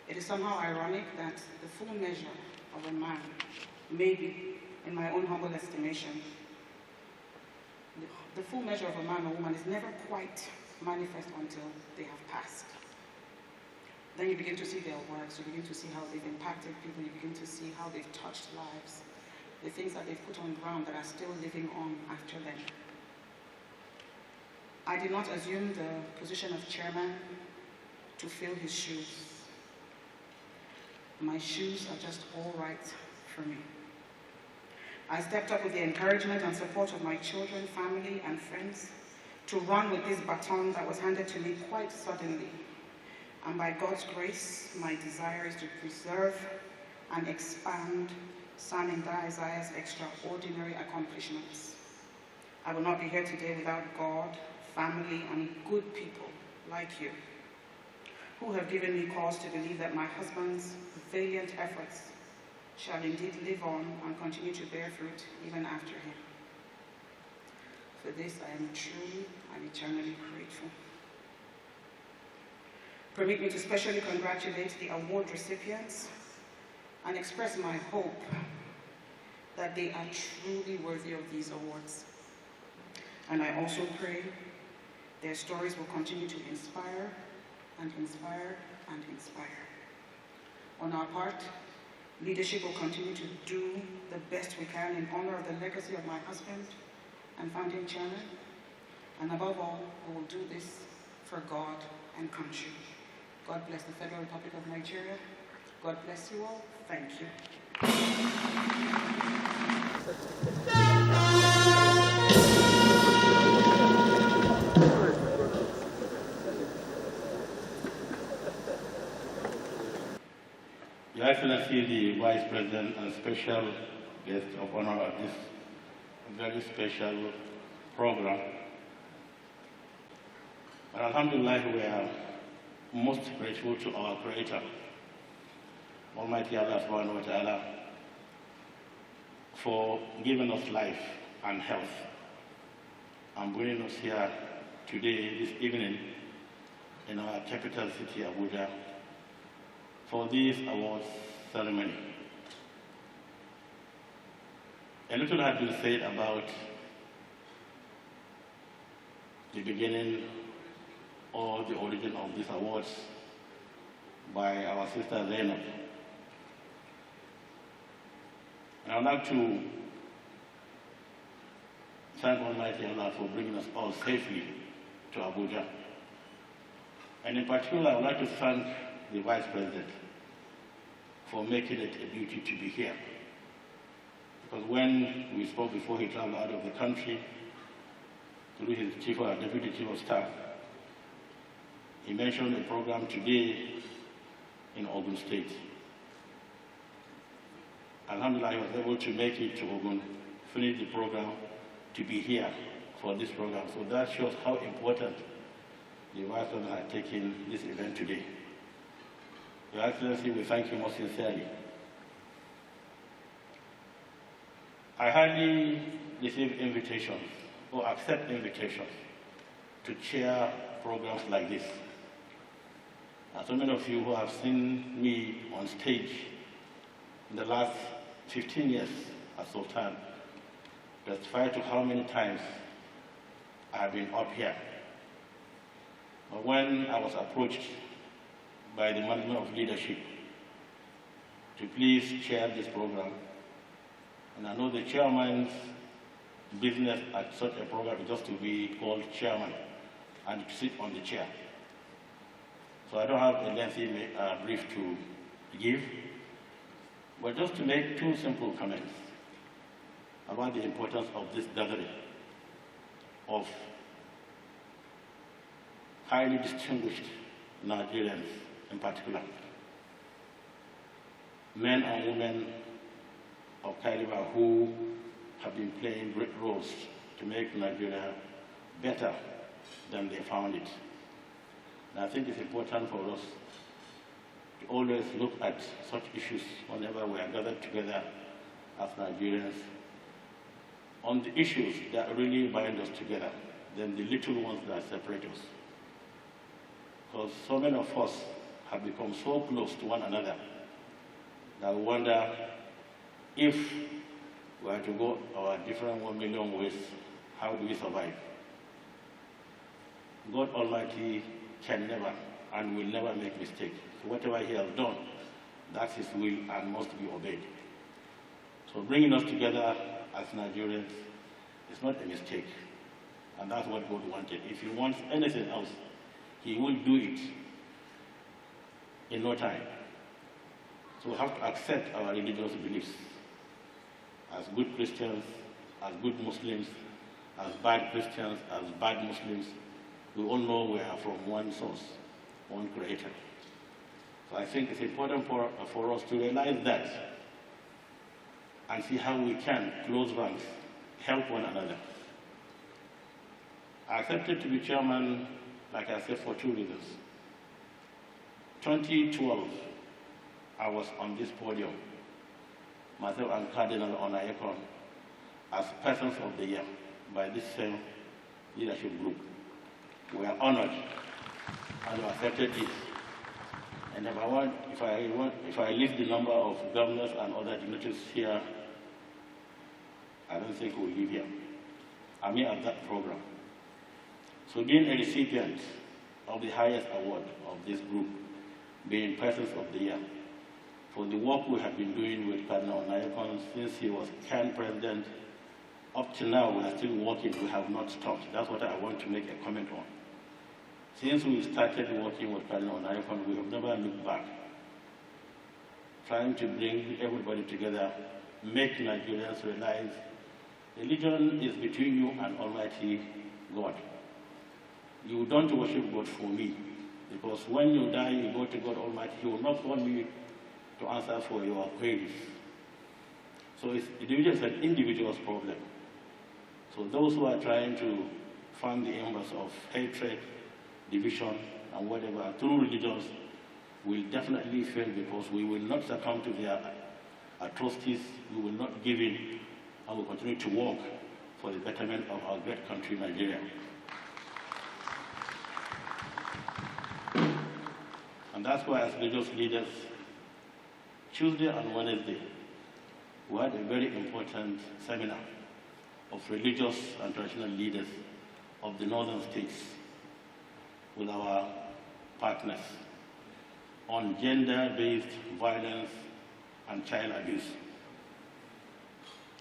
It is somehow ironic that the full measure of a man, maybe, in my own humble estimation, the full measure of a man or woman is never quite manifest until they have passed. Then you begin to see their works, you begin to see how they've impacted people, you begin to see how they've touched lives, the things that they've put on ground that are still living on after them. I did not assume the position of chairman to fill his shoes. My shoes are just all right for me. I stepped up with the encouragement and support of my children, family, and friends to run with this baton that was handed to me quite suddenly. And by God's grace, my desire is to preserve and expand Simon Isaiah's extraordinary accomplishments. I will not be here today without God, family, and good people like you, who have given me cause to believe that my husband's valiant efforts shall indeed live on and continue to bear fruit even after him. For this, I am truly and eternally grateful. Permit me to specially congratulate the award recipients and express my hope that they are truly worthy of these awards. And I also pray their stories will continue to inspire and inspire and inspire. On our part, leadership will continue to do the best we can in honor of the legacy of my husband and founding chairman. And above all, we will do this for God and country. God bless the Federal Republic of Nigeria. God bless you all. Thank you. Your Excellency, the Vice President and special guest of honor at this very special program. And Alhamdulillah, we are most grateful to our Creator, Almighty Allah Subhanahu wa Ta'ala, for giving us life and health and bringing us here today, this evening, in our capital city, Abuja, for this awards ceremony. A little has been said about the beginning or the origin of these awards by our sister Zainab. And I would like to thank Almighty Allah for bringing us all safely to Abuja. And in particular, I would like to thank the Vice President for making it a duty to be here. Because when we spoke before he traveled out of the country, through his Chief or Deputy Chief of Staff, he mentioned a program today in Ogun State. Alhamdulillah, he was able to make it to Ogun, finish the program, to be here for this program. So that shows how important the Vice President had taken this event today. Your Excellency, we thank you most sincerely. I hardly receive invitations or accept invitations to chair programs like this. So many of you who have seen me on stage in the last 15 years as Sultan testify to how many times I have been up here. But when I was approached by the management of leadership to please chair this program, and I know the chairman's business at such a program is just to be called chairman and to sit on the chair. So I don't have a lengthy brief to give, but just to make two simple comments about the importance of this gathering of highly distinguished Nigerians in particular, men and women of caliber who have been playing great roles to make Nigeria better than they found it. And I think it's important for us to always look at such issues whenever we are gathered together as Nigerians on the issues that really bind us together than the little ones that separate us. Because so many of us have become so close to one another that we wonder if we are to go our different 1 million ways, how do we survive? God Almighty can never and will never make mistakes. So whatever He has done, that's His will and must be obeyed. So bringing us together as Nigerians is not a mistake. And that's what God wanted. If He wants anything else, He will do it in no time. So we have to accept our religious beliefs as good Christians, as good Muslims, as bad Christians, as bad Muslims. We all know we are from one source, one creator. So I think it's important for us to realize that and see how we can close ranks, help one another. I accepted to be chairman, like I said, for 2 reasons. 2012, I was on this podium, myself and Cardinal Onayekon, as Persons of the Year by this same leadership group. We are honored and we accepted it. And if I list the number of governors and other dignitaries here, I don't think we'll leave here. I'm here at that program. So being a recipient of the highest award of this group, being Persons of the Year, for the work we have been doing with Cardinal Onayekon since he was CAN president, up to now we are still working, we have not stopped. That's what I want to make a comment on. Since we started working with Cardinal Onayekon, we have never looked back. Trying to bring everybody together, make Nigerians realize religion is between you and Almighty God. You don't worship God for me, because when you die, you go to God Almighty. He will not call me to answer for your queries. So it's an individual's problem. So those who are trying to fan the embers of hatred, division, and whatever through religions will definitely fail, because we will not succumb to their atrocities, we will not give in, and will continue to work for the betterment of our great country, Nigeria. And that's why, as religious leaders, Tuesday and Wednesday, we had a very important seminar of religious and traditional leaders of the northern states with our partners on gender-based violence and child abuse.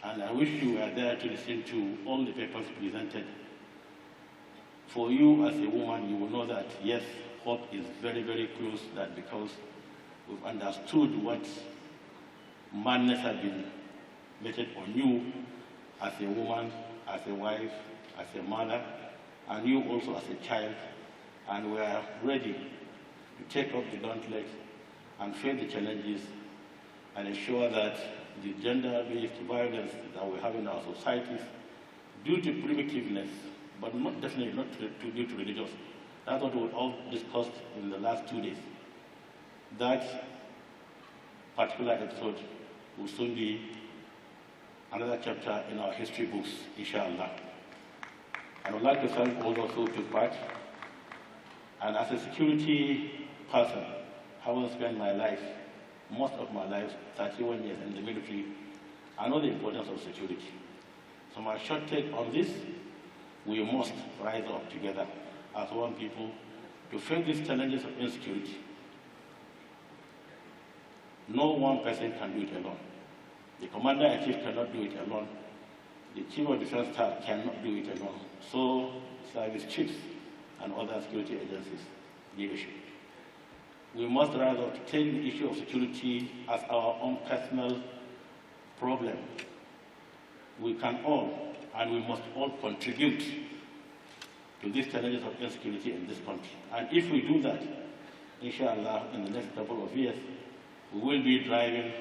And I wish you were there to listen to all the papers presented. For you as a woman, you will know that, yes, hope is very, very close, that because we've understood what madness has been meted on you as a woman, as a wife, as a mother, and you also as a child, and we are ready to take up the gauntlet and face the challenges and ensure that the gender-based violence that we have in our societies, due to primitiveness, but definitely not due to religious. That's what we all discussed in the last 2 days. That particular episode will soon be another chapter in our history books, inshallah. I would like to thank all those who took part. And as a security person, having spent my life, most of my life, 31 years in the military, I know the importance of security. So my short take on this, we must rise up together as one people to face these challenges of insecurity. No one person can do it alone. The commander-in-chief cannot do it alone. The chief of defense staff cannot do it alone. So service chiefs and other security agencies, leadership. We must rise up to take the issue of security as our own personal problem. We can all, and we must all contribute to these challenges of insecurity in this country. And if we do that, inshallah, in the next couple of years, we will be driving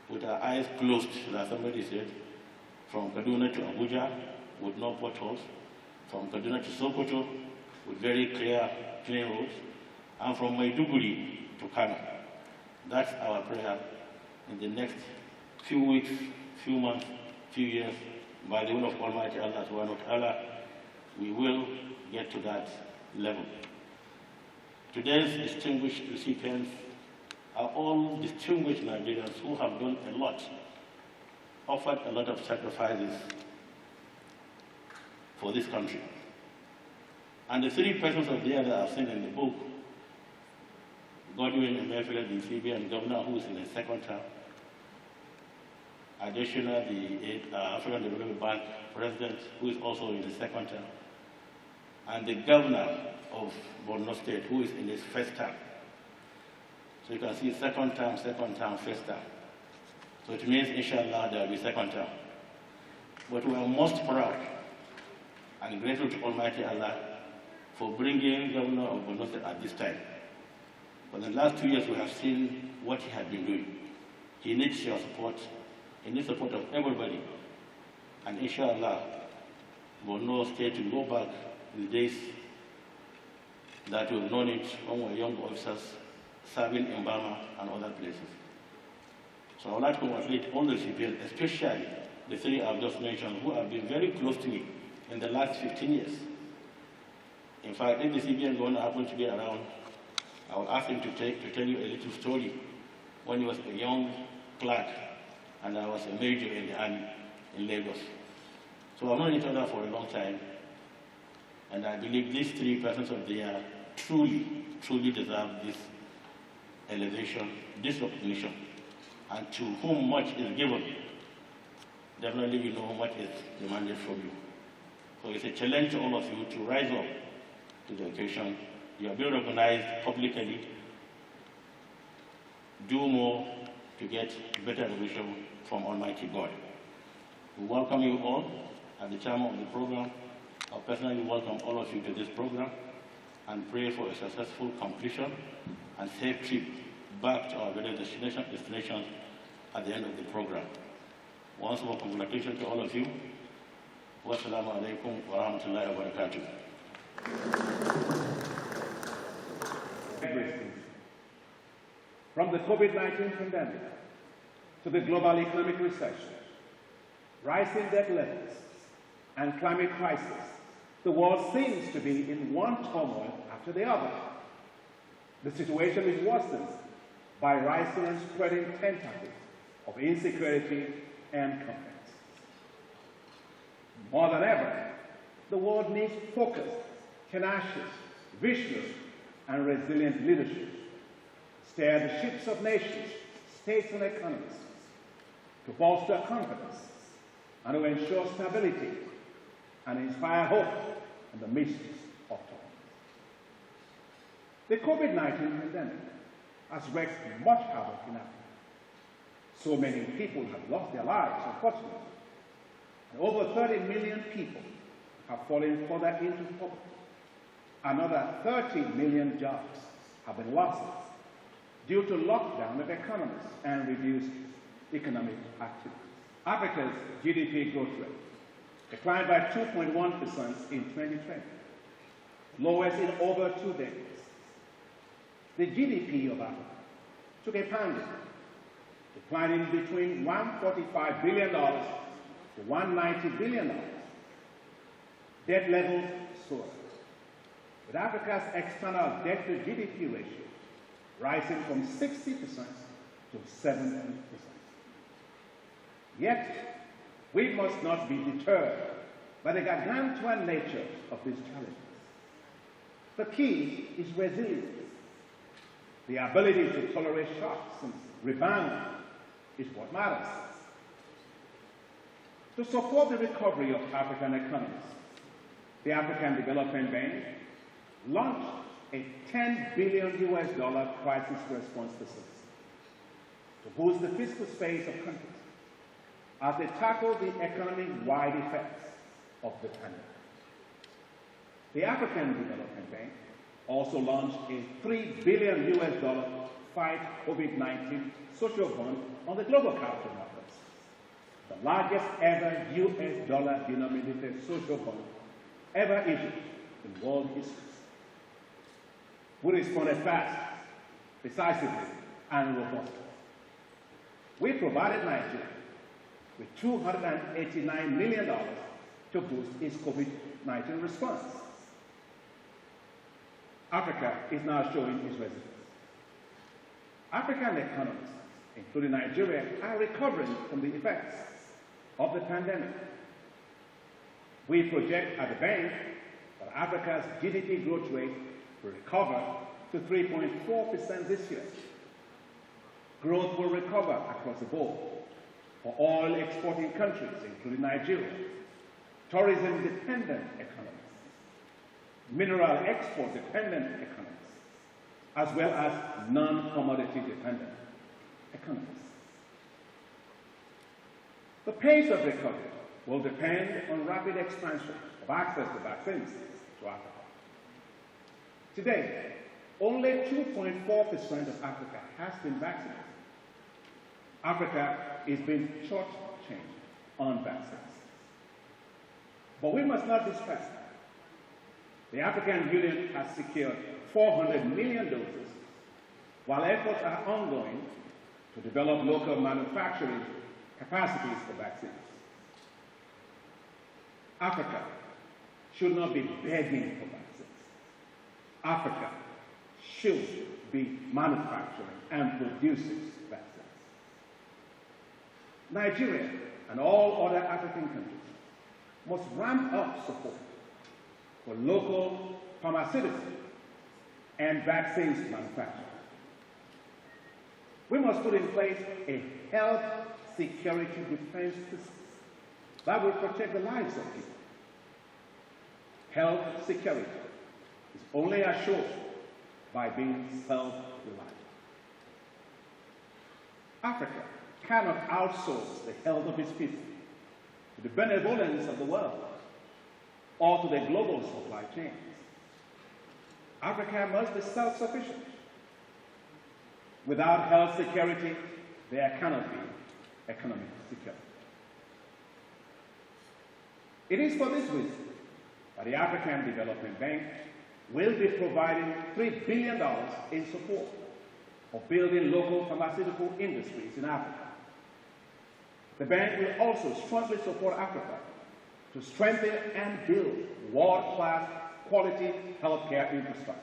with our eyes closed, as somebody said, from Kaduna to Abuja with no potholes, from Kaduna to Sokoto with very clear, clean roads, and from Maiduguri to Kano. That's our prayer in the next few weeks, few months, few years, by the will of Almighty Allah subhanahu wa ta'ala, we will get to that level. Today's distinguished recipients are all distinguished Nigerians who have done a lot, offered a lot of sacrifices for this country. And the three persons of the year that I've seen in the book, Godwin Emefiele, the CBN governor, who is in his second term, Additional, the African Development Bank president, who is also in his second term, and the governor of Borno State, who is in his first term. So you can see second term, first term. So it means, inshallah, there will be second term. But we are most proud and grateful to Almighty Allah for bringing Governor of Borno State at this time. For the last 2 years, we have seen what he has been doing. He needs your support. He needs support of everybody. And inshallah, Borno State will go back in the days that we've known it when we were young officers serving in Burma and other places. So I would like to congratulate all the recipients, especially the three I've just mentioned, who have been very close to me in the last 15 years. In fact, if the CBN governor happened to be around, I would ask him to tell you a little story when he was a young clerk and I was a major in the army in Lagos. So I've known each other for a long time, and I believe these three persons of the year truly deserve this elevation, this recognition, and to whom much is given, definitely you know much is demanded from you. So it's a challenge to all of you to rise up to the occasion. You are being recognized publicly. Do more to get better recognition from Almighty God. We welcome you all as the chairman of the program. I personally welcome all of you to this program and pray for a successful completion and safe trip back to our various destinations at the end of the program. Once more, congratulations to all of you. Wassalamu alaikum wa rahmatullahi wa barakatuh. From the COVID-19 pandemic to the global economic recession, rising debt levels, and climate crisis, the world seems to be in one turmoil after the other. The situation is worsened by rising and spreading tentacles of insecurity and conflict. More than ever, the world needs focused, tenacious, visionary, and resilient leadership. Steer the ships of nations, states, and economies to bolster confidence and to ensure stability and inspire hope in the midst of turmoil. The COVID-19 pandemic has wreaked much havoc in Africa. So many people have lost their lives, unfortunately. And over 30 million people have fallen further into poverty. Another 30 million jobs have been lost due to lockdown of economies and reduced economic activity. Africa's GDP growth rate declined by 2.1% in 2020, lowest in over 2 decades. The GDP of Africa took a pounding, declining between $145 billion to $190 billion. Debt levels soared, with Africa's external debt to GDP ratio rising from 60% to 70%. Yet, we must not be deterred by the gargantuan nature of these challenges. The key is resilience. The ability to tolerate shocks and rebound is what matters. To support the recovery of African economies, the African Development Bank launched a $10 billion crisis response facility to boost the fiscal space of countries as they tackle the economic-wide effects of the pandemic. The African Development Bank also launched a $3 billion fight COVID-19 social bond on the global capital markets, the largest ever US dollar-denominated social bond ever issued in world history. We responded fast, decisively, and robustly. We provided Nigeria with $289 million to boost its COVID-19 response. Africa is now showing its resilience. African economies, including Nigeria, are recovering from the effects of the pandemic. We project at the bank that Africa's GDP growth rate will recover to 3.4% this year. Growth will recover across the board for oil exporting countries, including Nigeria, tourism-dependent economies, mineral export-dependent economies, as well as non-commodity dependent economies. The pace of recovery will depend on rapid expansion of access to vaccines to Africa. Today, only 2.4% of Africa has been vaccinated. Africa is being short-changed on vaccines. But we must not despair. The African Union has secured 400 million doses, while efforts are ongoing to develop local manufacturing capacities for vaccines. Africa should not be begging for vaccines. Africa should be manufacturing and producing vaccines. Nigeria and all other African countries must ramp up support for local pharmaceutical and vaccines manufacturing. We must put in place a health security defense system that will protect the lives of people. Health security is only assured by being self-reliant. Africa cannot outsource the health of its people to the benevolence of the world or to the global supply chains. Africa must be self-sufficient. Without health security, there cannot be economic security. It is for this reason that the African Development Bank will be providing $3 billion in support of building local pharmaceutical industries in Africa. The bank will also strongly support Africa to strengthen and build world-class quality healthcare infrastructure,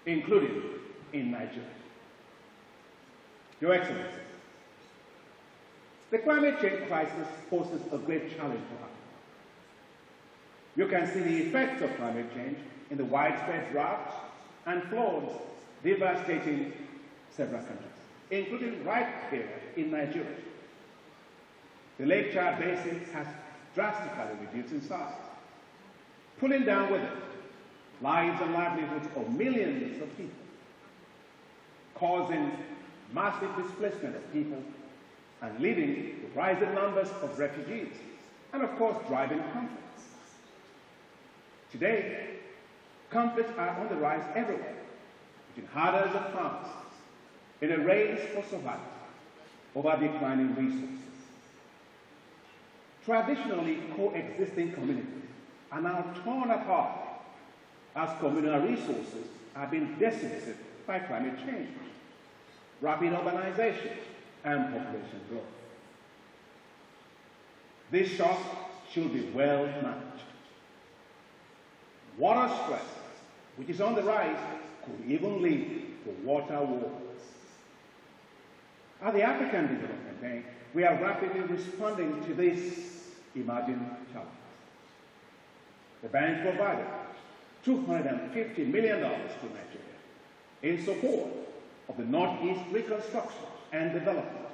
including in Nigeria. Your Excellency, the climate change crisis poses a great challenge for Africa. You can see the effects of climate change in the widespread droughts and floods devastating several countries, including right here in Nigeria. The Lake Chad Basin has drastically reduced in size, pulling down with it lives and livelihoods of millions of people, causing massive displacement of people and leading to rising numbers of refugees, and of course driving conflicts. Today, conflicts are on the rise everywhere, between herders and farmers, in a race for survival over declining resources. Traditionally coexisting communities are now torn apart as communal resources are being decimated by climate change, rapid urbanization, and population growth. This shock should be well managed. Water stress, which is on the rise, could even lead to water wars. At the African Development Bank, we are rapidly responding to these emerging challenges. The bank provided $250 million to Nigeria in support of the Northeast reconstruction and development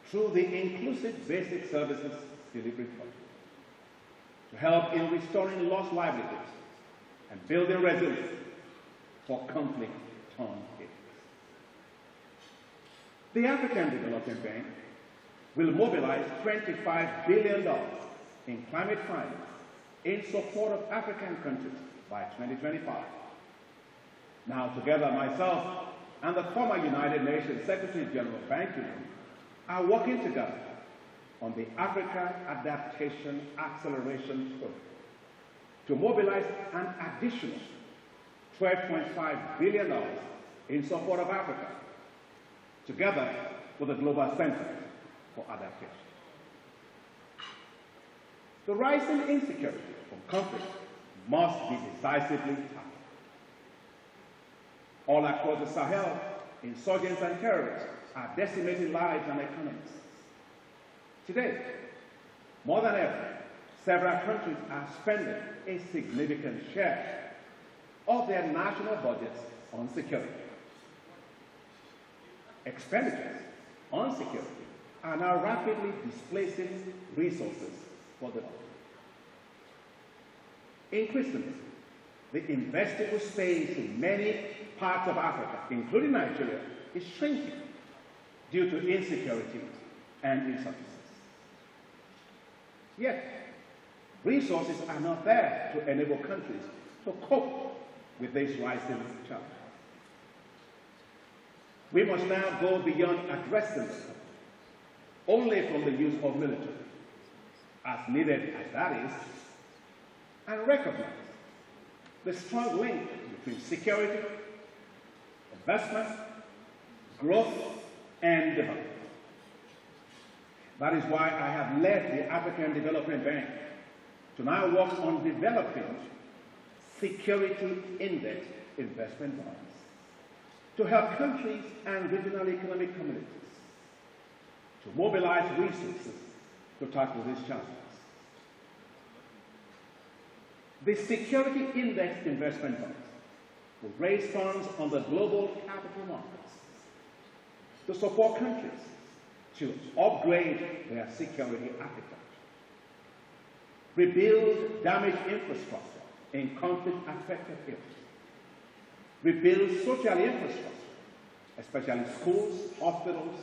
through the Inclusive Basic Services Delivery Project to help in restoring lost livelihoods and building resilience for conflict-torn areas. The African Development Bank will mobilize $25 billion in climate finance in support of African countries by 2025. Now, together, myself and the former United Nations Secretary General Ban Ki-moon are working together on the Africa Adaptation Acceleration Program to mobilize an additional $12.5 billion in support of Africa, together with the Global Center for Adaptation. The rising insecurity from conflict must be decisively tackled. All across the Sahel, insurgents and terrorists are decimating lives and economies. Today, more than ever, several countries are spending a significant share of their national budgets on security. Expenditures on security are now rapidly displacing resources for development. Increasingly, the investable space in many parts of Africa, including Nigeria, is shrinking due to insecurity and insurgencies. Yet, resources are not there to enable countries to cope with this rising challenge. We must now go beyond addressing the problem only from the use of military, as needed as that is, and recognize the strong link between security, investment, growth, and development. That is why I have led the African Development Bank to now work on developing security index investment bonds to help countries and regional economic communities to mobilize resources to tackle these challenges. The security index investment bonds will raise funds on the global capital markets to support countries to upgrade their security architecture, rebuild damaged infrastructure in conflict-affected areas, rebuild social infrastructure, especially schools, hospitals,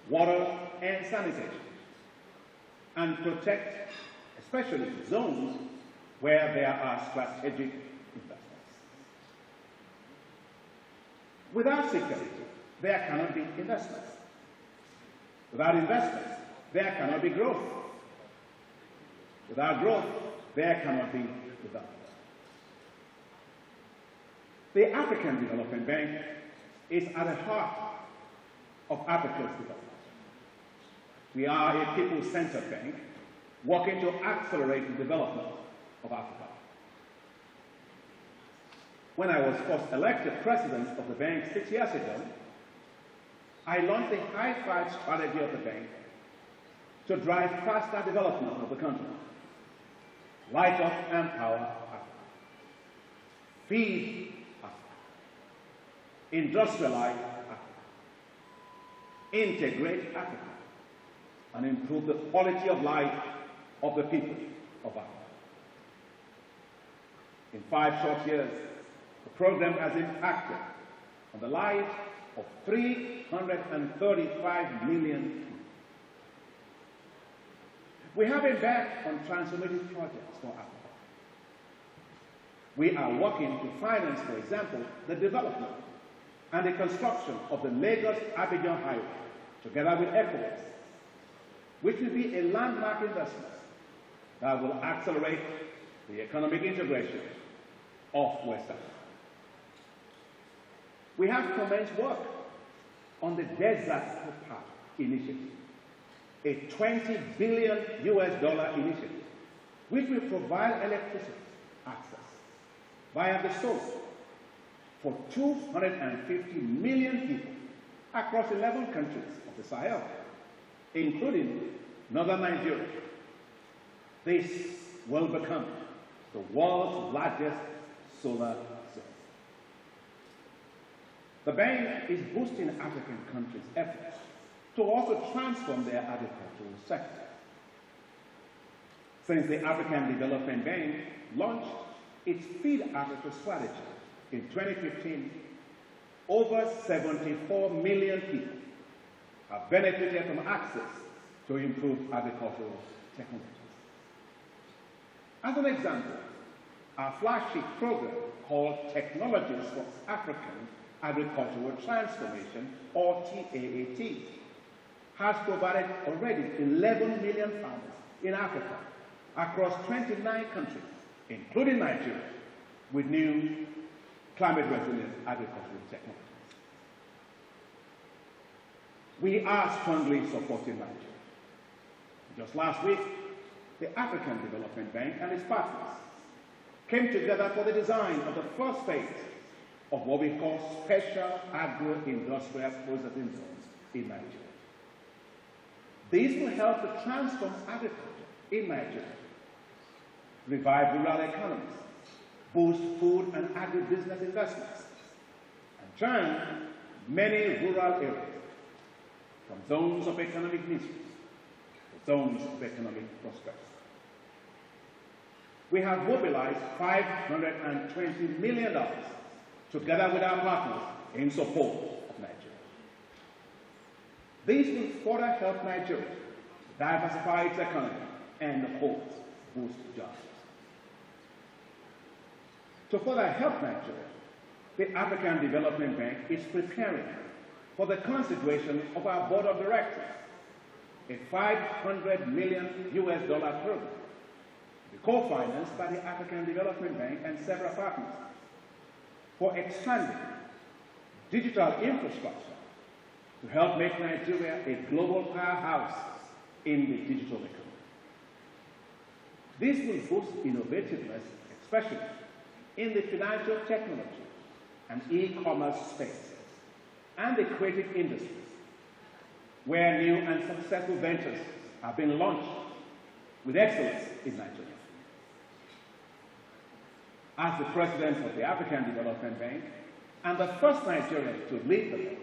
water, and sanitation, and protect especially zones where there are strategic investments. Without security, there cannot be investments. Without investments, there cannot be growth. Without growth, there cannot be development. The African Development Bank is at the heart of Africa's development. We are a people-centered bank working to accelerate the development of Africa. When I was first elected president of the bank 6 years ago, I launched the high-five strategy of the bank to drive faster development of the country. Light up and power Africa. Feed Africa. Industrialize Africa. Integrate Africa. And improve the quality of life of the people of Africa. In 5 short years, the program has impacted on the lives of 335 million people. We have embarked on transformative projects for Africa. We are working to finance, for example, the development and the construction of the Lagos-Abidjan Highway, together with ECOWAS, which will be a landmark investment that will accelerate the economic integration of West Africa. We have commenced work on the Desert Footpath Initiative, a $20 billion initiative, which will provide electricity access via the source for 250 million people across 11 countries of the Sahel, including northern Nigeria. This will become the world's largest solar cell. The bank is boosting African countries' efforts to also transform their agricultural sector. Since the African Development Bank launched its Feed Africa strategy in 2015, over 74 million people have benefited from access to improved agricultural technologies. As an example, our flagship program called Technologies for African Agricultural Transformation, or TAAT, has provided already 11 million farmers in Africa across 29 countries, including Nigeria, with new climate-resilient agricultural technologies. We are strongly supporting Nigeria. Just last week, the African Development Bank and its partners came together for the design of the first phase of what we call special agro-industrial processing zones in Nigeria. These will help to transform agriculture in Nigeria, revive rural economies, boost food and agribusiness investments, and turn many rural areas from zones of economic misery to zones of economic prosperity. We have mobilized $520 million together with our partners in support of Nigeria. These will further help Nigeria diversify its economy and, of course, boost jobs. To further help Nigeria, the African Development Bank is preparing for the constitution of our board of directors, a $500 million program, co-financed by the African Development Bank and several partners, for expanding digital infrastructure to help make Nigeria a global powerhouse in the digital economy. This will boost innovativeness, especially in the financial technology and e-commerce space, and the creative industries, where new and successful ventures have been launched with excellence in Nigeria. As the president of the African Development Bank and the first Nigerian to lead the bank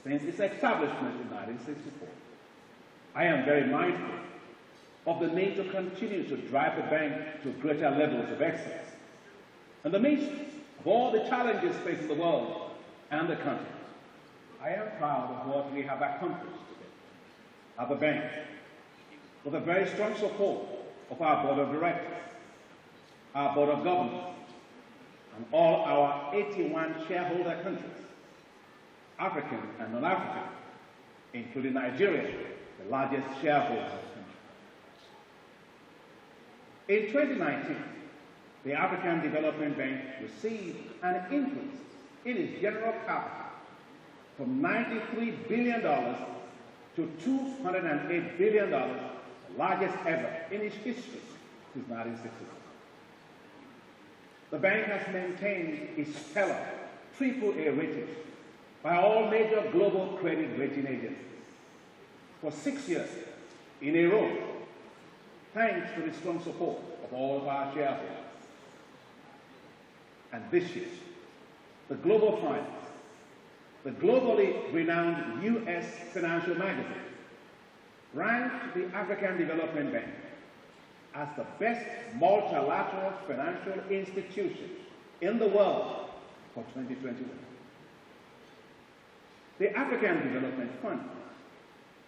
since its establishment in 1964, I am very mindful of the need to continue to drive the bank to greater levels of excellence in the midst of all the challenges facing the world and the country. I am proud of what we have accomplished today at the bank, with the very strong support of our board of directors, our board of governors, and all our 81 shareholder countries, African and non-African, including Nigeria, the largest shareholder of the country. In 2019, the African Development Bank received an increase in its general capital from $93 billion to $208 billion, the largest ever in its history since 1960. The bank has maintained its stellar AAA rating by all major global credit rating agencies for 6 years in a row, thanks to the strong support of all of our shareholders. And this year, the Global Finance, the globally renowned U.S. financial magazine, ranked the African Development Bank as the best multilateral financial institution in the world for 2021. The African Development Fund,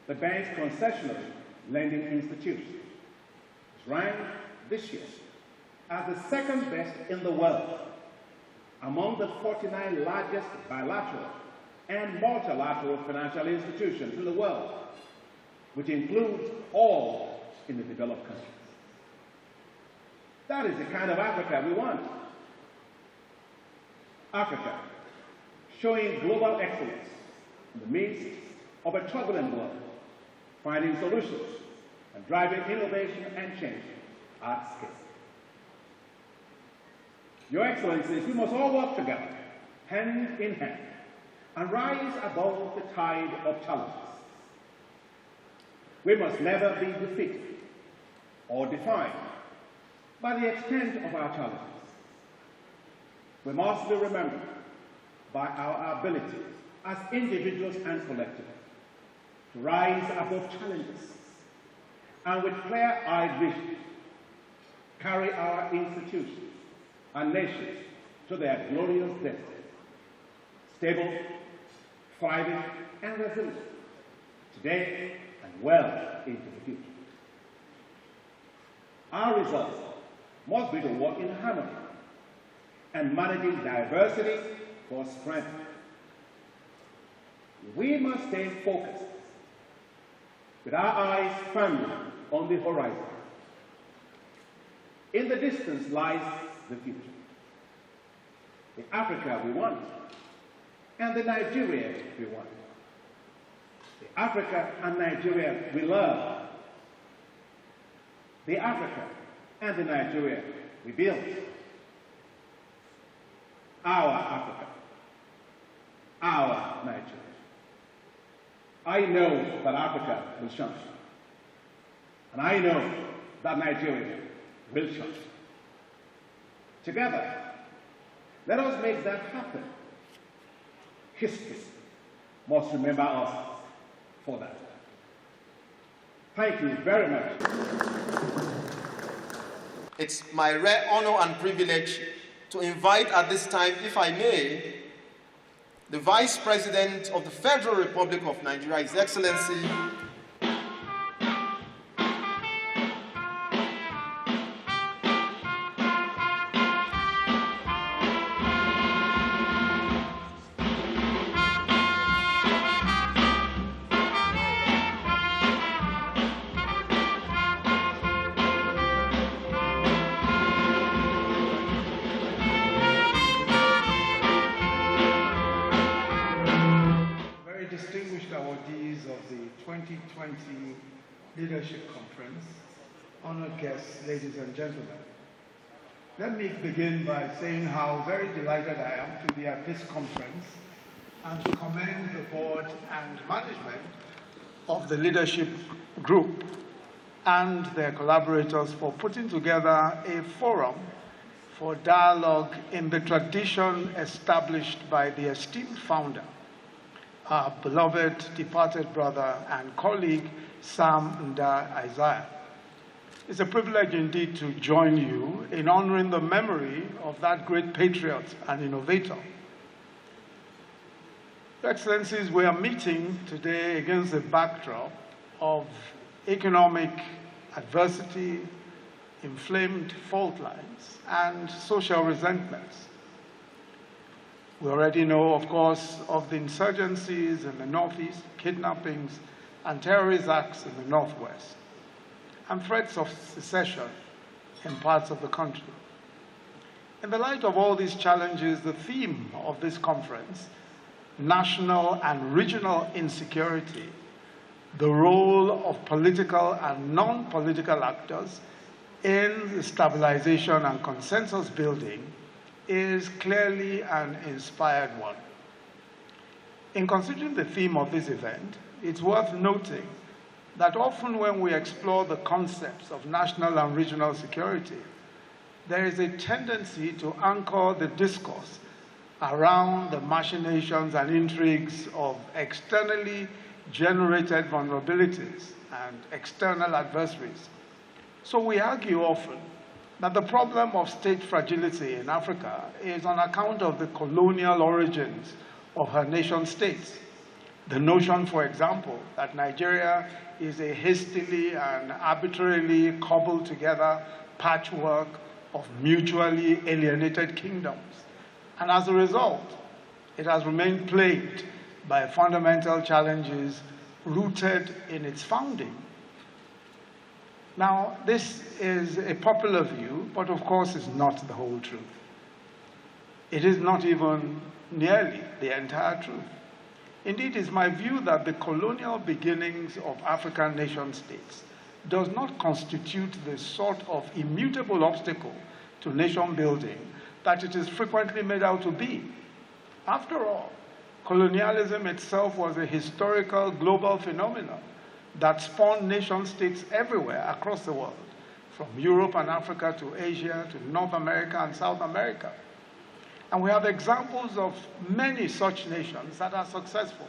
the bank's concessionary lending institution, is ranked this year as the second best in the world among the 49 largest bilateral and multilateral financial institutions in the world, which includes all in the developed countries. That is the kind of Africa we want. Africa, showing global excellence in the midst of a turbulent world, finding solutions and driving innovation and change at scale. Your Excellencies, we must all work together, hand in hand, and rise above the tide of challenges. We must never be defeated or defined by the extent of our challenges. We must be remembered by our ability as individuals and collectively to rise above challenges and with clear-eyed vision carry our institutions and nations to their glorious destiny, stable, thriving, and resilient, today and well into the future. Our resolve must be to work in harmony and managing diversity for strength. We must stay focused with our eyes firmly on the horizon. In the distance lies the future. The Africa we want and the Nigeria we want. The Africa and Nigeria we love. the Africa and the Nigeria we built. Our Africa, our Nigeria. I know that Africa will shine. And I know that Nigeria will shine. Together, let us make that happen. History must remember us for that. Thank you very much. It's my rare honor and privilege to invite at this time, if I may, the Vice President of the Federal Republic of Nigeria, His Excellency, distinguished awardees of the 2020 Leadership Conference, honored guests, ladies and gentlemen. Let me begin by saying how very delighted I am to be at this conference and to commend the board and management of the leadership group and their collaborators for putting together a forum for dialogue in the tradition established by the esteemed founder, our beloved departed brother and colleague, Sam Nda Isaiah. It's a privilege indeed to join you in honoring the memory of that great patriot and innovator. Your Excellencies, we are meeting today against the backdrop of economic adversity, inflamed fault lines, and social resentments. We already know, of course, of the insurgencies in the Northeast, kidnappings, and terrorist acts in the Northwest, and threats of secession in parts of the country. In the light of all these challenges, the theme of this conference, national and regional insecurity, the role of political and non-political actors in the stabilization and consensus building, is clearly an inspired one. In considering the theme of this event, it's worth noting that often when we explore the concepts of national and regional security, there is a tendency to anchor the discourse around the machinations and intrigues of externally generated vulnerabilities and external adversaries. So we argue often that the problem of state fragility in Africa is on account of the colonial origins of her nation states. The notion, for example, that Nigeria is a hastily and arbitrarily cobbled together patchwork of mutually alienated kingdoms. And as a result, it has remained plagued by fundamental challenges rooted in its founding. Now, this is a popular view, but of course is not the whole truth. It is not even nearly the entire truth. Indeed, it is my view that the colonial beginnings of African nation states does not constitute the sort of immutable obstacle to nation building that it is frequently made out to be. After all, colonialism itself was a historical global phenomenon that spawned nation states everywhere across the world, from Europe and Africa to Asia to North America and South America. And we have examples of many such nations that are successful.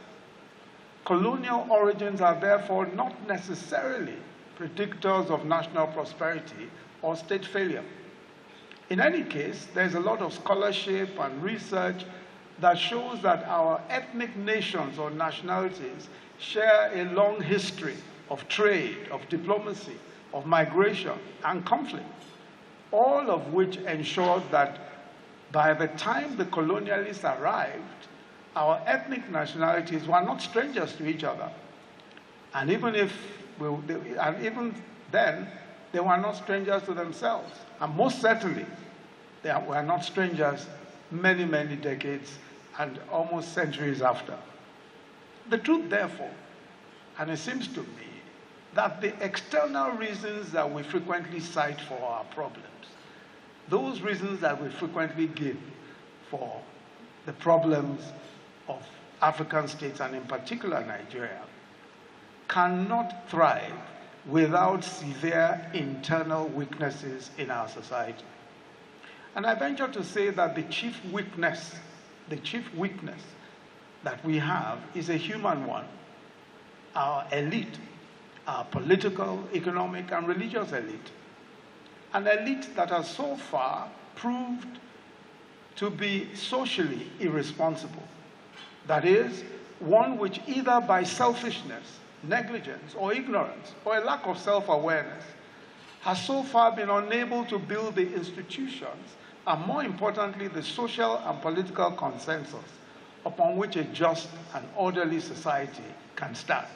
Colonial origins are therefore not necessarily predictors of national prosperity or state failure. In any case, there's a lot of scholarship and research that shows that our ethnic nations or nationalities share a long history of trade, of diplomacy, of migration, and conflict, all of which ensured that by the time the colonialists arrived, our ethnic nationalities were not strangers to each other. And even then, they were not strangers to themselves. And most certainly, they were not strangers many, many decades and almost centuries after. The truth, therefore, and it seems to me, that the external reasons that we frequently cite for our problems, those reasons that we frequently give for the problems of African states, and in particular Nigeria, cannot thrive without severe internal weaknesses in our society. And I venture to say that the chief weakness that we have is a human one. Our elite, our political, economic, and religious elite. An elite that has so far proved to be socially irresponsible. That is, one which either by selfishness, negligence, or ignorance, or a lack of self-awareness, has so far been unable to build the institutions, and more importantly, the social and political consensus upon which a just and orderly society can stand.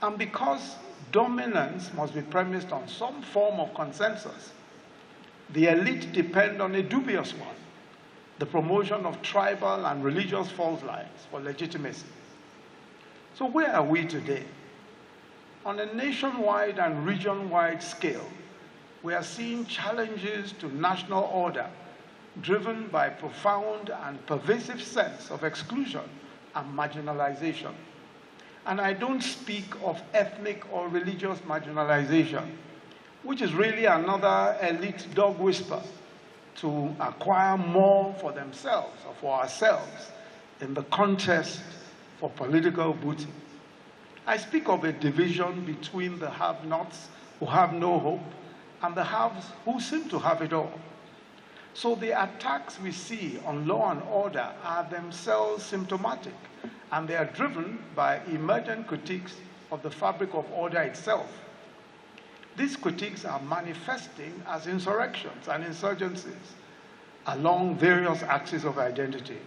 And because dominance must be premised on some form of consensus, the elite depend on a dubious one, the promotion of tribal and religious fault lines for legitimacy. So where are we today? On a nationwide and region-wide scale, we are seeing challenges to national order driven by profound and pervasive sense of exclusion and marginalization. And I don't speak of ethnic or religious marginalization, which is really another elite dog whisper to acquire more for themselves or for ourselves in the contest for political booty. I speak of a division between the have-nots who have no hope and the haves who seem to have it all. So the attacks we see on law and order are themselves symptomatic, and they are driven by emergent critiques of the fabric of order itself. These critiques are manifesting as insurrections and insurgencies along various axes of identity.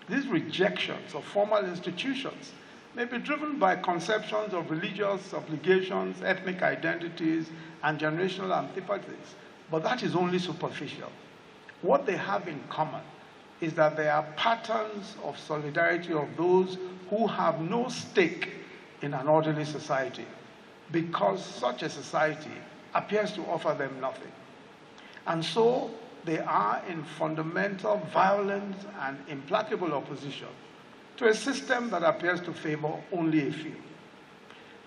These rejections of formal institutions may be driven by conceptions of religious obligations, ethnic identities, and generational antipathies, but that is only superficial. What they have in common is that they are patterns of solidarity of those who have no stake in an orderly society, because such a society appears to offer them nothing. And so they are in fundamental violent and implacable opposition to a system that appears to favor only a few.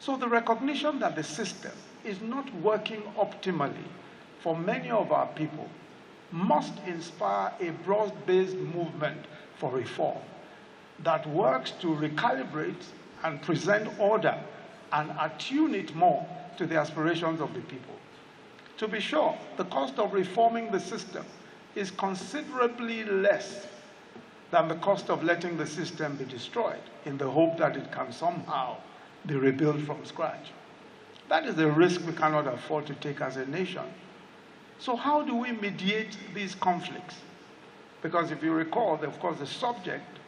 So the recognition that the system is not working optimally for many of our people must inspire a broad-based movement for reform that works to recalibrate and present order and attune it more to the aspirations of the people. To be sure, the cost of reforming the system is considerably less than the cost of letting the system be destroyed in the hope that it can somehow be rebuilt from scratch. That is a risk we cannot afford to take as a nation. So how do we mediate these conflicts? Because if you recall, of course, the subject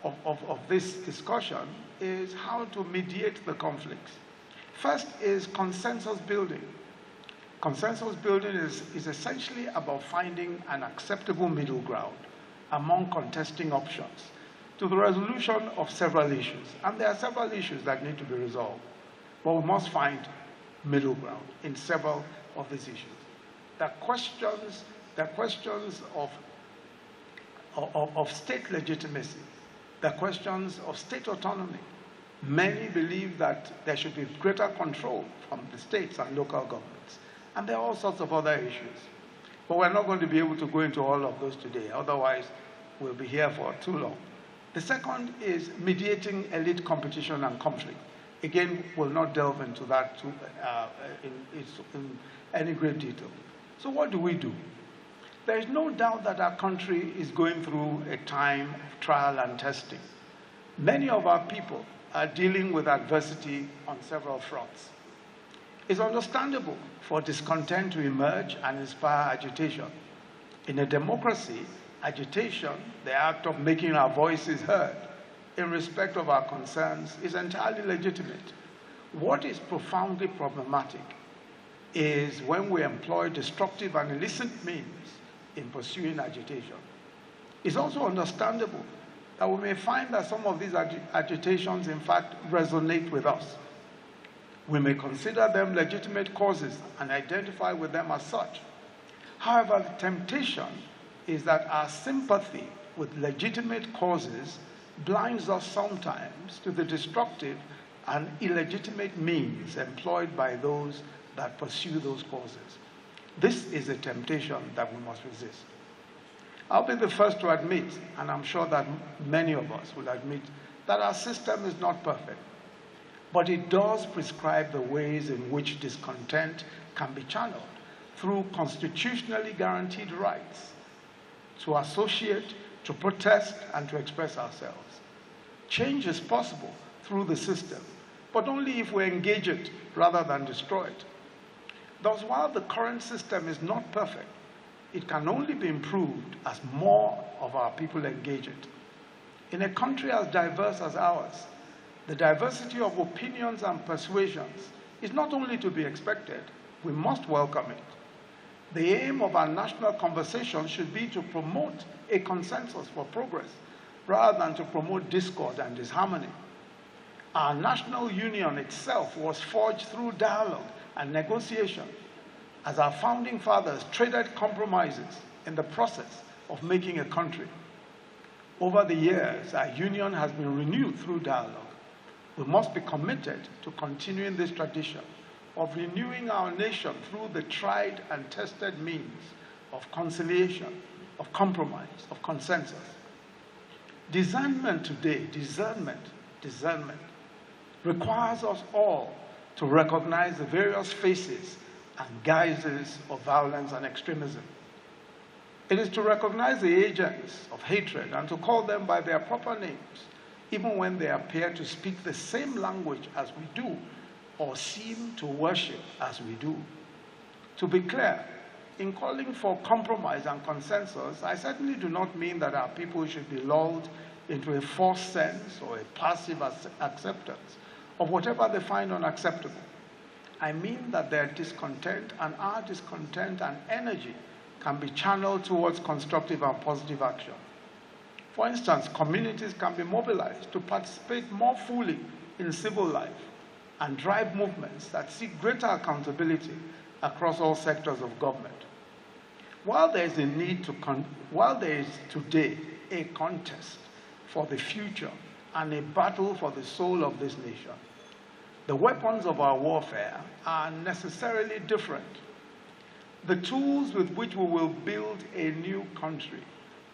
of this discussion is how to mediate the conflicts. First is consensus building. Consensus building is essentially about finding an acceptable middle ground among contesting options to the resolution of several issues. And there are several issues that need to be resolved, but we must find middle ground in several of these issues. The questions of state legitimacy, the questions of state autonomy. Many believe that there should be greater control from the states and local governments. And there are all sorts of other issues. But we're not going to be able to go into all of those today. Otherwise, we'll be here for too long. The second is mediating elite competition and conflict. Again, we'll not delve into that in any great detail. So what do we do? There is no doubt that our country is going through a time of trial and testing. Many of our people are dealing with adversity on several fronts. It's understandable for discontent to emerge and inspire agitation. In a democracy, agitation, the act of making our voices heard in respect of our concerns, is entirely legitimate. What is profoundly problematic is when we employ destructive and illicit means in pursuing agitation. It's also understandable that we may find that some of these agitations, in fact, resonate with us. We may consider them legitimate causes and identify with them as such. However, the temptation is that our sympathy with legitimate causes blinds us sometimes to the destructive and illegitimate means employed by those that pursue those causes. This is a temptation that we must resist. I'll be the first to admit, and I'm sure that many of us will admit, that our system is not perfect. But it does prescribe the ways in which discontent can be channeled through constitutionally guaranteed rights to associate, to protest, and to express ourselves. Change is possible through the system, but only if we engage it rather than destroy it. Thus, while the current system is not perfect, it can only be improved as more of our people engage it. In a country as diverse as ours, the diversity of opinions and persuasions is not only to be expected, we must welcome it. The aim of our national conversation should be to promote a consensus for progress rather than to promote discord and disharmony. Our national union itself was forged through dialogue and negotiation, as our founding fathers traded compromises in the process of making a country. Over the years, our union has been renewed through dialogue. We must be committed to continuing this tradition of renewing our nation through the tried and tested means of conciliation, of compromise, of consensus. Discernment today, discernment, requires us all to recognize the various faces and guises of violence and extremism. It is to recognize the agents of hatred and to call them by their proper names, even when they appear to speak the same language as we do or seem to worship as we do. To be clear, in calling for compromise and consensus, I certainly do not mean that our people should be lulled into a false sense or a passive acceptance of whatever they find unacceptable. I mean that their discontent and our discontent and energy can be channeled towards constructive and positive action. For instance, communities can be mobilized to participate more fully in civil life and drive movements that seek greater accountability across all sectors of government. While there is today a contest for the future and a battle for the soul of this nation, the weapons of our warfare are necessarily different. The tools with which we will build a new country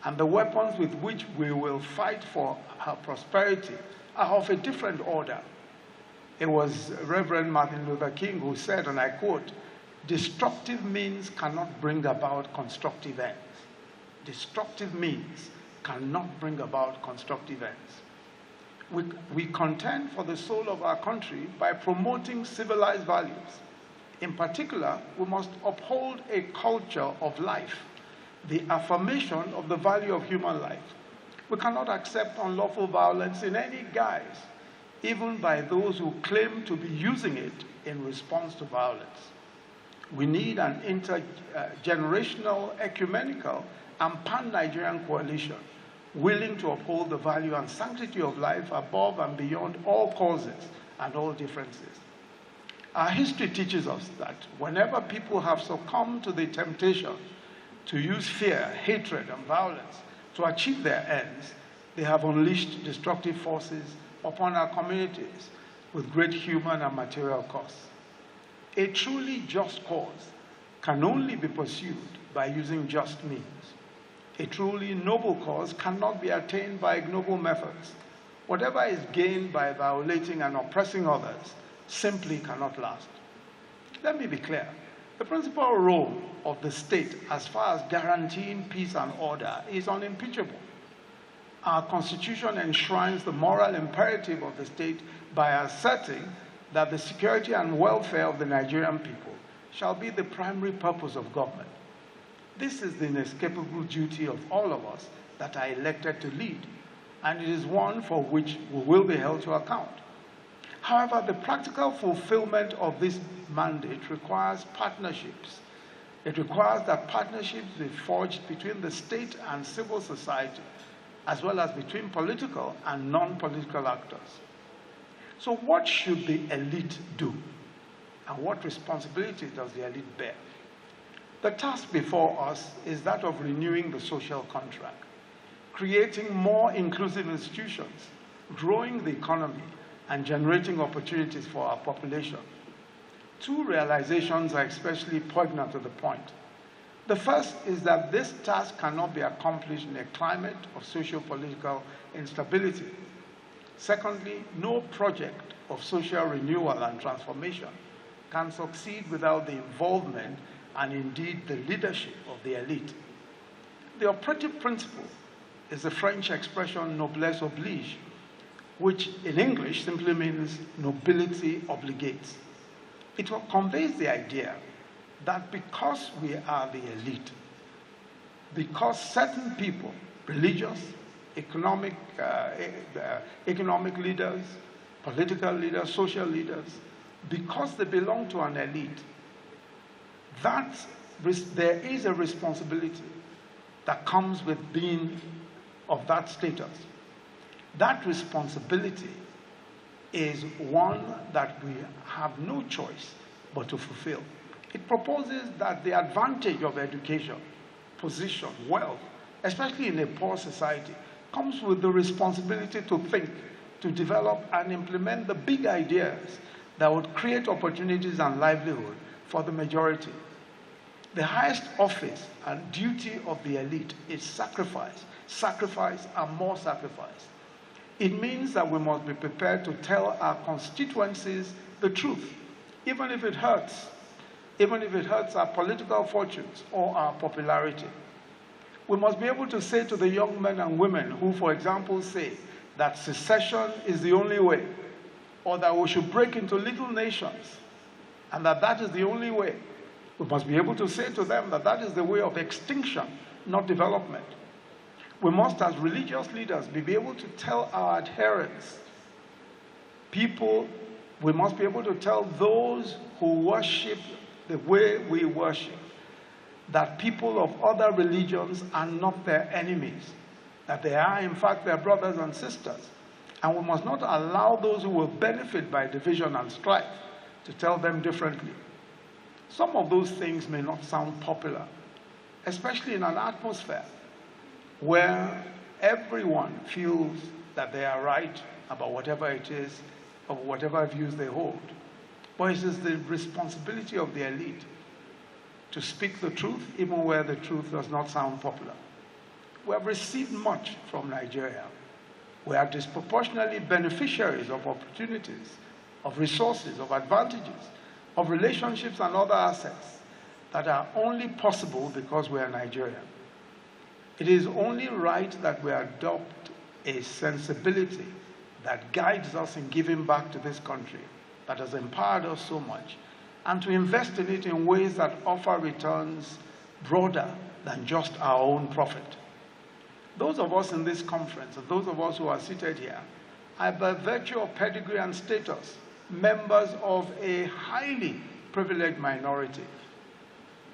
and the weapons with which we will fight for our prosperity are of a different order. It was Reverend Martin Luther King who said, and I quote, "Destructive means cannot bring about constructive ends." Destructive means cannot bring about constructive ends. We contend for the soul of our country by promoting civilized values. In particular, we must uphold a culture of life, the affirmation of the value of human life. We cannot accept unlawful violence in any guise, even by those who claim to be using it in response to violence. We need an intergenerational, ecumenical, and pan-Nigerian coalition willing to uphold the value and sanctity of life above and beyond all causes and all differences. Our history teaches us that whenever people have succumbed to the temptation to use fear, hatred, and violence to achieve their ends, they have unleashed destructive forces upon our communities with great human and material costs. A truly just cause can only be pursued by using just means. A truly noble cause cannot be attained by ignoble methods. Whatever is gained by violating and oppressing others simply cannot last. Let me be clear. The principal role of the state as far as guaranteeing peace and order is unimpeachable. Our Constitution enshrines the moral imperative of the state by asserting that the security and welfare of the Nigerian people shall be the primary purpose of government. This is the inescapable duty of all of us that are elected to lead, and it is one for which we will be held to account. However, the practical fulfillment of this mandate requires partnerships. It requires that partnerships be forged between the state and civil society, as well as between political and non-political actors. So what should the elite do? and what responsibility does the elite bear? The task before us is that of renewing the social contract, creating more inclusive institutions, growing the economy, and generating opportunities for our population. Two realizations are especially poignant to the point. The first is that this task cannot be accomplished in a climate of socio-political instability. Secondly, no project of social renewal and transformation can succeed without the involvement and indeed the leadership of the elite. The operative principle is the French expression noblesse oblige, which in English simply means nobility obligates. It conveys the idea that because we are the elite, because certain people, religious, economic leaders, political leaders, social leaders, because they belong to an elite, there is a responsibility that comes with being of that status. That responsibility is one that we have no choice but to fulfill. It proposes that the advantage of education, position, wealth, especially in a poor society, comes with the responsibility to think, to develop and implement the big ideas that would create opportunities and livelihood for the majority. The highest office and duty of the elite is sacrifice, sacrifice and more sacrifice. It means that we must be prepared to tell our constituencies the truth, even if it hurts our political fortunes or our popularity. We must be able to say to the young men and women who, for example, say that secession is the only way, or that we should break into little nations, and that is the only way. We must be able to say to them that that is the way of extinction, not development. We must, as religious leaders, be able to tell our adherents, we must be able to tell those who worship the way we worship, that people of other religions are not their enemies, that they are, in fact, their brothers and sisters. And we must not allow those who will benefit by division and strife to tell them differently. Some of those things may not sound popular, especially in an atmosphere where everyone feels that they are right about whatever it is, or whatever views they hold. But it is the responsibility of the elite to speak the truth, even where the truth does not sound popular. We have received much from Nigeria. We are disproportionately beneficiaries of opportunities, of resources, of advantages, of relationships and other assets that are only possible because we are Nigerian. It is only right that we adopt a sensibility that guides us in giving back to this country that has empowered us so much, and to invest in it in ways that offer returns broader than just our own profit. Those of us in this conference, and those of us who are seated here, are by virtue of pedigree and status, members of a highly privileged minority.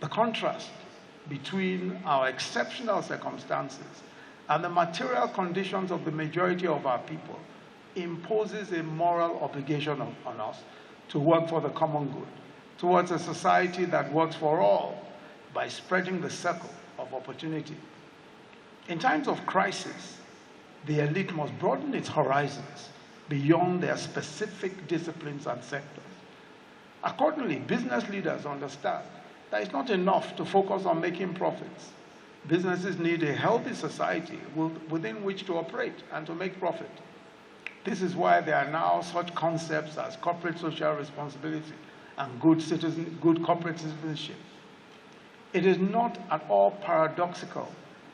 The contrast between our exceptional circumstances and the material conditions of the majority of our people imposes a moral obligation on us to work for the common good, towards a society that works for all by spreading the circle of opportunity. In times of crisis, the elite must broaden its horizons beyond their specific disciplines and sectors. Accordingly, business leaders understand that it's not enough to focus on making profits. Businesses need a healthy society within which to operate and to make profit. This is why there are now such concepts as corporate social responsibility and good corporate citizenship. It is not at all paradoxical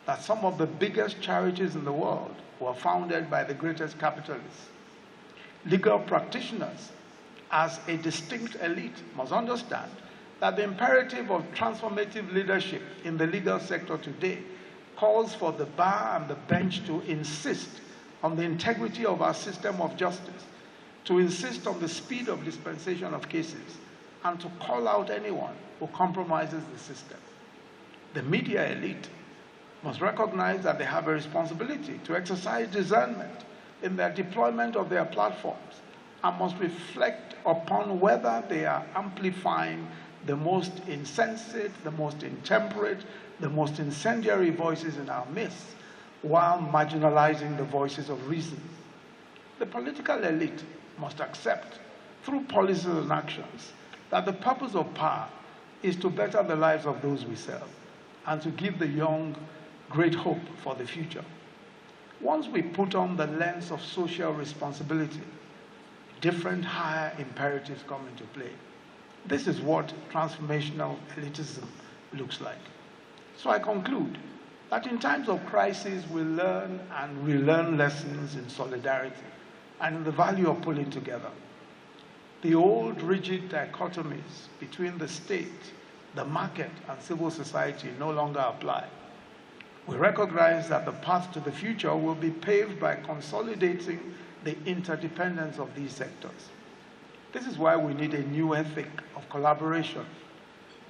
that some of the biggest charities in the world were founded by the greatest capitalists. Legal practitioners, as a distinct elite, must understand that the imperative of transformative leadership in the legal sector today calls for the bar and the bench to insist on the integrity of our system of justice, to insist on the speed of dispensation of cases, and to call out anyone who compromises the system. The media elite must recognize that they have a responsibility to exercise discernment in their deployment of their platforms, and must reflect upon whether they are amplifying the most insensate, the most intemperate, the most incendiary voices in our midst, while marginalizing the voices of reason. The political elite must accept, through policies and actions, that the purpose of power is to better the lives of those we serve and to give the young great hope for the future. Once we put on the lens of social responsibility, different higher imperatives come into play. This is what transformational elitism looks like. So I conclude that in times of crisis, we learn and relearn lessons in solidarity and in the value of pulling together. The old rigid dichotomies between the state, the market, and civil society no longer apply. We recognize that the path to the future will be paved by consolidating the interdependence of these sectors. This is why we need a new ethic of collaboration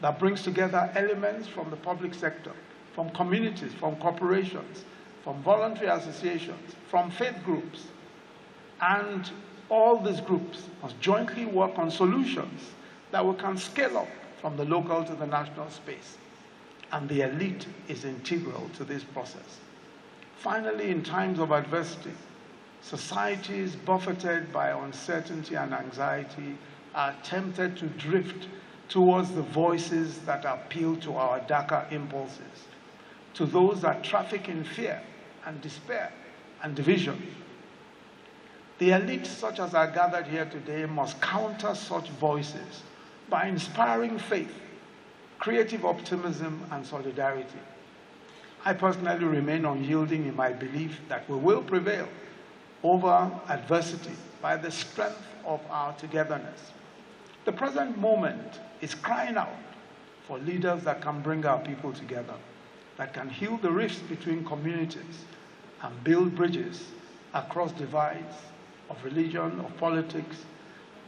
that brings together elements from the public sector, from communities, from corporations, from voluntary associations, from faith groups. And all these groups must jointly work on solutions that we can scale up from the local to the national space. And the elite is integral to this process. Finally, in times of adversity, societies buffeted by uncertainty and anxiety are tempted to drift towards the voices that appeal to our darker impulses, to those that traffic in fear and despair and division. The elites, such as are gathered here today, must counter such voices by inspiring faith, creative optimism, and solidarity. I personally remain unyielding in my belief that we will prevail over adversity by the strength of our togetherness. The present moment is crying out for leaders that can bring our people together, that can heal the rifts between communities and build bridges across divides of religion, of politics,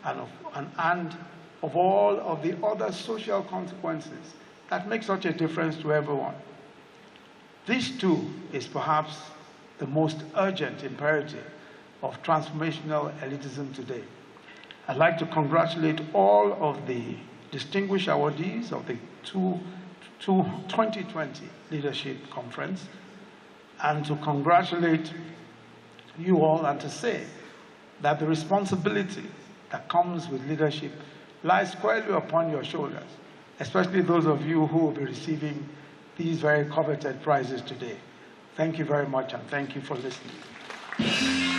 and of all of the other social consequences that make such a difference to everyone. This too is perhaps the most urgent imperative of transformational elitism today. I'd like to congratulate all of the distinguished awardees of the 2020 Leadership Conference, and to congratulate you all and to say that the responsibility that comes with leadership lies squarely upon your shoulders, especially those of you who will be receiving these very coveted prizes today. Thank you very much, and thank you for listening.